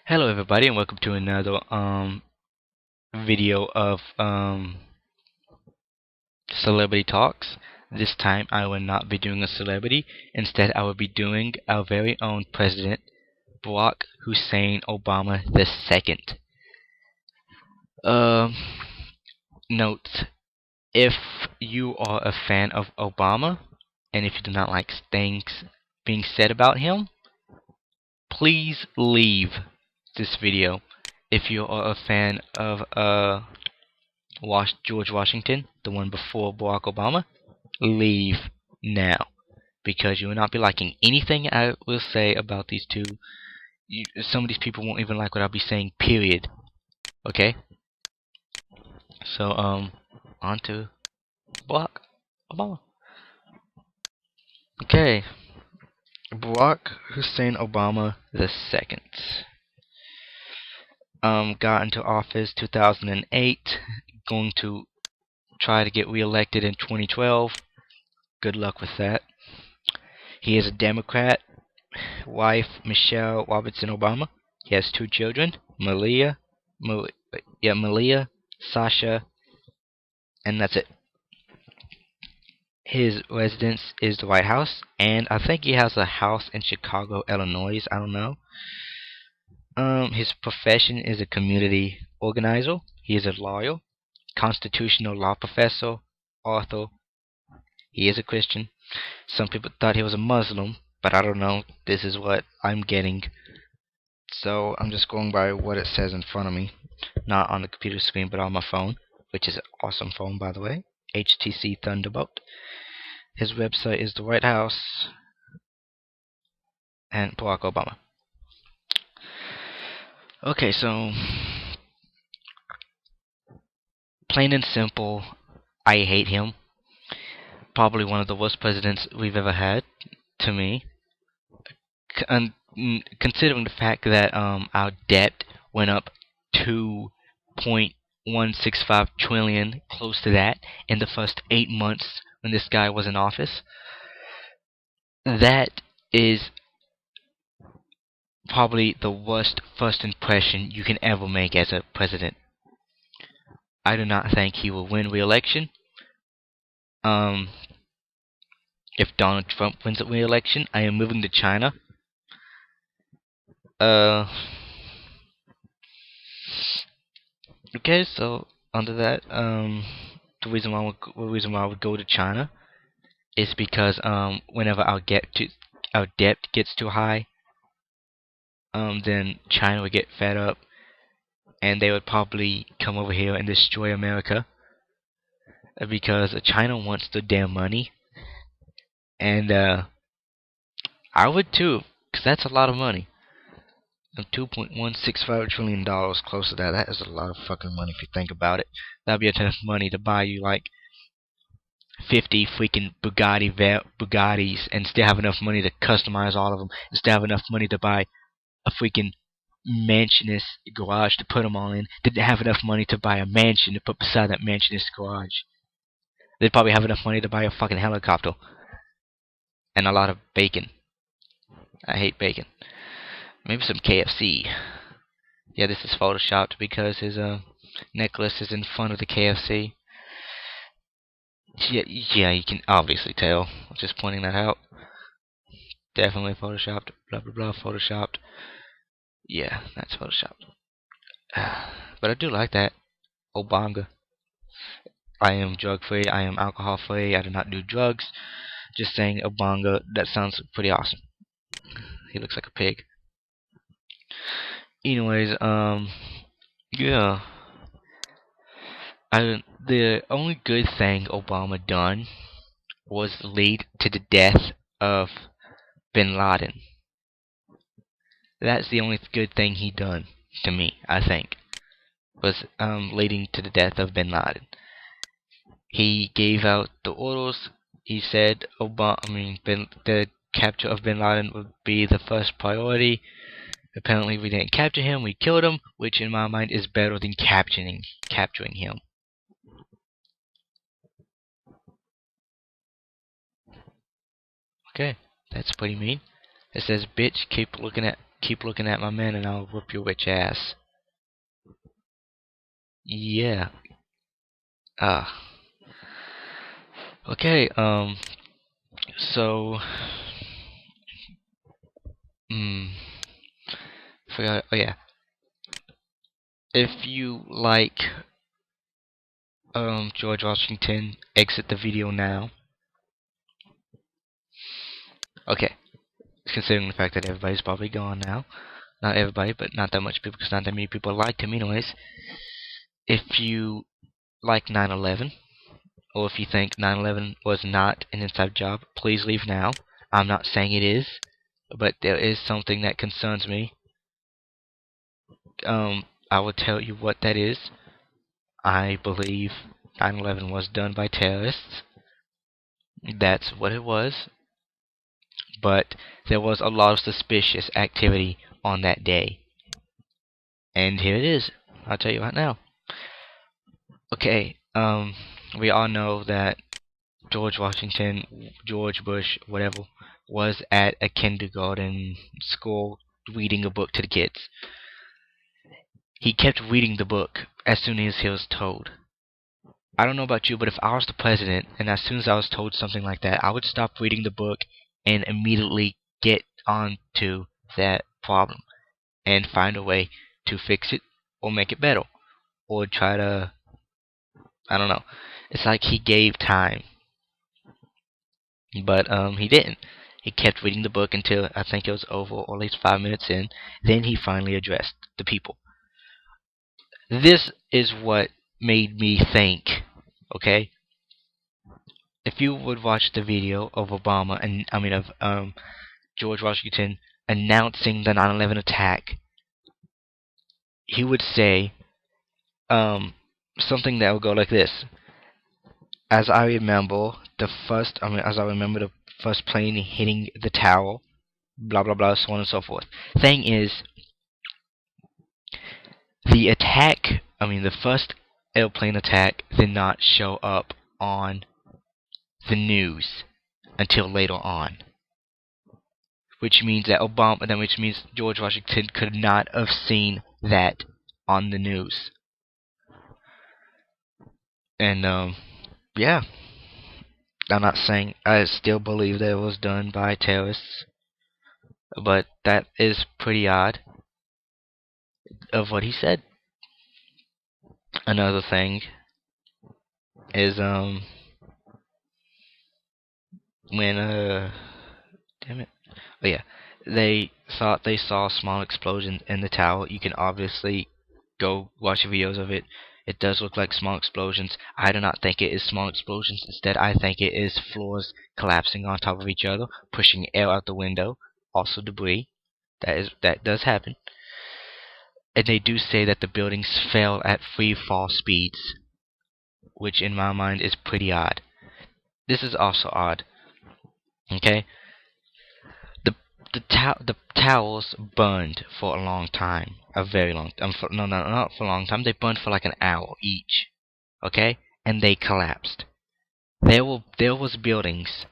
Hello everybody and welcome to another video of celebrity talks. This time I will not be doing a celebrity. Instead I will be doing our very own president, Barack Hussein Obama II. Um Note, if you are a fan of Obama and if you do not like things being said about him, please leave this video. If you are a fan of George Washington, the one before Barack Obama, leave now, because you will not be liking anything I will say about these two. Some of these people won't even like what I'll be saying, period. Okay? So, on to Barack Obama. Okay. Barack Hussein Obama II. Got into office 2008, going to try to get reelected in 2012. Good luck with that. He is a Democrat. Wife Michelle Robertson Obama. He has two children, Malia, Sasha, and that's it. His residence is the White House, and I think he has a house in Chicago, Illinois. I don't know. His profession is a community organizer. He is a lawyer, constitutional law professor, author. He is a Christian. Some people thought he was a Muslim, but I don't know. This is what I'm getting. So I'm just going by what it says in front of me, not on the computer screen, but on my phone, which is an awesome phone, by the way. HTC Thunderbolt. His website is the White House and Barack Obama. Okay, so plain and simple, I hate him. Probably one of the worst presidents we've ever had, to me. Considering the fact that our debt went up 2.165 trillion, close to that, in the first 8 months when this guy was in office. That is probably the worst first impression you can ever make as a president. I do not think he will win re-election. If Donald Trump wins the re-election, I am moving to China. Okay, so under that, the reason why I would go to China is because whenever our debt gets too high, then China would get fed up, and they would probably come over here and destroy America, because China wants the damn money, and I would too, because that's a lot of money. $2.165 trillion, close to that. That is a lot of fucking money if you think about it. That'd be enough money to buy you like 50 freaking Bugattis, and still have enough money to customize all of them, and still have enough money to buy a freaking mansionist garage to put them all in. Didn't have enough money to buy a mansion to put beside that mansionist garage. They'd probably have enough money to buy a fucking helicopter and a lot of bacon. I hate bacon. Maybe some KFC. Yeah, this is photoshopped because his necklace is in front of the KFC. Yeah, you can obviously tell. I'm just pointing that out. Definitely photoshopped. Blah blah blah. Photoshopped. Yeah, that's photoshopped. But I do like that. Obanga. I am drug free. I am alcohol free. I do not do drugs. Just saying, Obanga. That sounds pretty awesome. He looks like a pig. Anyways, yeah. The only good thing Obama done was lead to the death of Bin Laden. That's the only good thing he done, to me, I think, was leading to the death of Bin Laden. He gave out the orders. He said the capture of Bin Laden would be the first priority. Apparently we didn't capture him, we killed him, which in my mind is better than capturing him. Okay, that's pretty mean. It says, bitch, keep looking at keep looking at my man and I'll whoop your witch ass. Yeah. Okay, so, hmm, forgot, oh yeah. If you like, George Washington, exit the video now. Okay, considering the fact that everybody's probably gone now. Not everybody, but not that much people, because not that many people liked him anyways. If you like 9/11, or if you think 9/11 was not an inside job, please leave now. I'm not saying it is, but there is something that concerns me. I will tell you what that is. I believe 9/11 was done by terrorists. That's what it was. But there was a lot of suspicious activity on that day. And here it is. I'll tell you right now. Okay, we all know that George Washington, George Bush, whatever, was at a kindergarten school reading a book to the kids. He kept reading the book as soon as he was told. I don't know about you, but if I was the president, and as soon as I was told something like that, I would stop reading the book and immediately get on to that problem and find a way to fix it or make it better or try to, I don't know. It's like he gave time, but he didn't. He kept reading the book until I think it was over, or at least 5 minutes in. Then he finally addressed the people. This is what made me think, okay? If you would watch the video of Obama, and I mean of George Washington announcing the 9/11 attack, he would say something that would go like this. As I remember the first plane hitting the tower, blah blah blah, so on and so forth. Thing is, the attack, the first airplane attack did not show up on the news until later on. Which means that which means George Washington could not have seen that on the news. And, yeah. I'm not saying I still believe that it was done by terrorists, but that is pretty odd of what he said. Another thing is, when, damn it. Oh yeah, they thought they saw a small explosion in the tower. You can obviously go watch videos of it. It does look like small explosions. I do not think it is small explosions. Instead, I think it is floors collapsing on top of each other, pushing air out the window. Also debris. That does happen. And they do say that the buildings fell at free fall speeds, which in my mind is pretty odd. This is also odd. Okay? The towers burned for a long time, a very long. No, not for a long time. They burned for like an hour each, okay, and they collapsed. There was buildings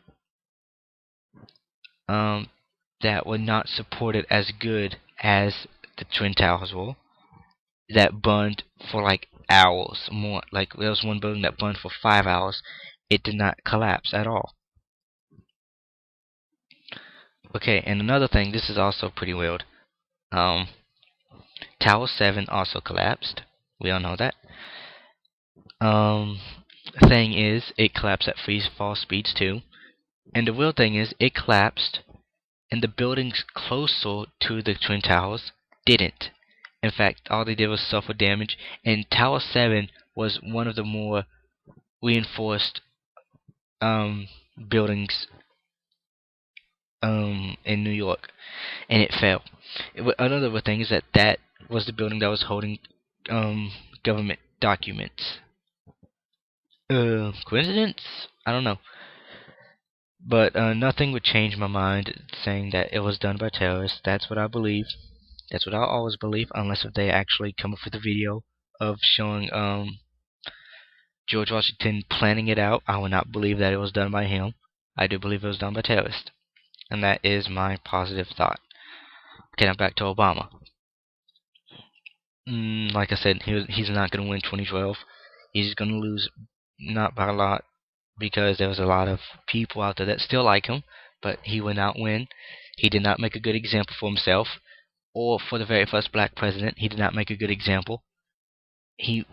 that were not supported as good as the Twin Towers were, that burned for like hours more. Like there was one building that burned for 5 hours. It did not collapse at all. Okay, and another thing, this is also pretty weird. Tower 7 also collapsed. We all know that. Thing is, it collapsed at free fall speeds too. And the weird thing is, it collapsed, and the buildings closer to the Twin Towers didn't. In fact, all they did was suffer damage, and Tower 7 was one of the more reinforced buildings in New York, and it fell. Another thing is that was the building that was holding government documents. Coincidence? I don't know. But nothing would change my mind saying that it was done by terrorists. That's what I believe. That's what I'll always believe, unless if they actually come up with a video of showing George Washington planning it out. I will not believe that it was done by him. I do believe it was done by terrorists. And that is my positive thought. Okay, now back to Obama. Like I said, he's not going to win 2012. He's going to lose, not by a lot, because there was a lot of people out there that still like him, but he would not win. He did not make a good example for himself, or for the very first black president. He did not make a good example. I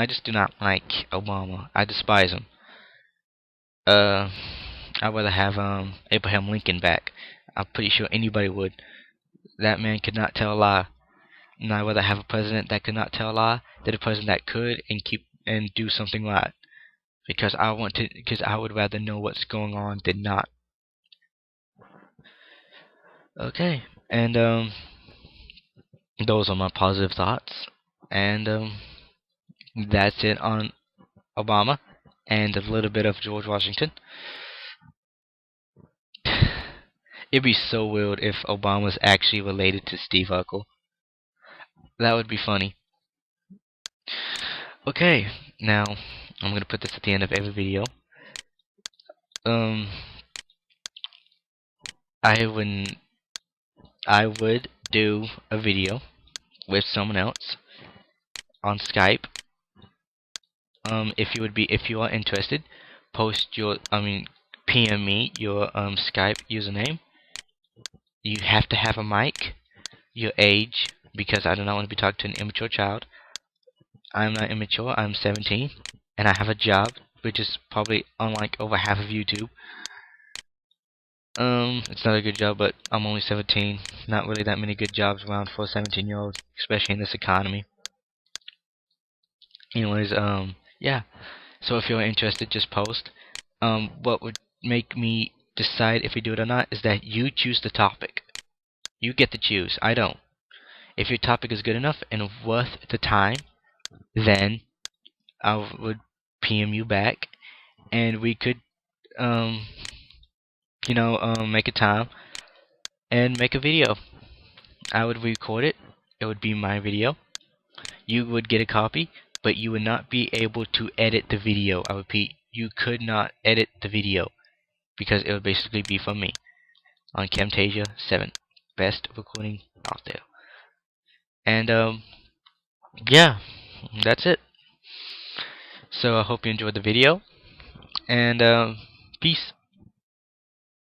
just do not like Obama. I despise him. I'd rather have Abraham Lincoln back. I'm pretty sure anybody would. That man could not tell a lie. And I'd rather have a president that could not tell a lie than a president that could and keep and do something right. Because I would rather know what's going on than not. Okay, and those are my positive thoughts, and that's it on Obama and a little bit of George Washington. It'd be so weird if Obama was actually related to Steve Urkel. That would be funny. Okay, now I'm gonna put this at the end of every video. I would do a video with someone else on Skype. If you are interested, PM me your Skype username. You have to have a mic, your age, because I do not want to be talking to an immature child. I'm not immature, I'm 17, and I have a job, which is probably unlike over half of YouTube. It's not a good job, but I'm only 17. Not really that many good jobs around for a 17-year-old, especially in this economy. Anyways, yeah. So if you're interested, just post. What would make me decide if we do it or not is that you choose the topic. You get to choose. I don't. If your topic is good enough and worth the time, then I would PM you back, and we could, make a time and make a video. I would record it. It would be my video. You would get a copy, but you would not be able to edit the video. I repeat, you could not edit the video because it would basically be from me on Camtasia 7, best recording out there. And yeah, that's it. So I hope you enjoyed the video, and peace.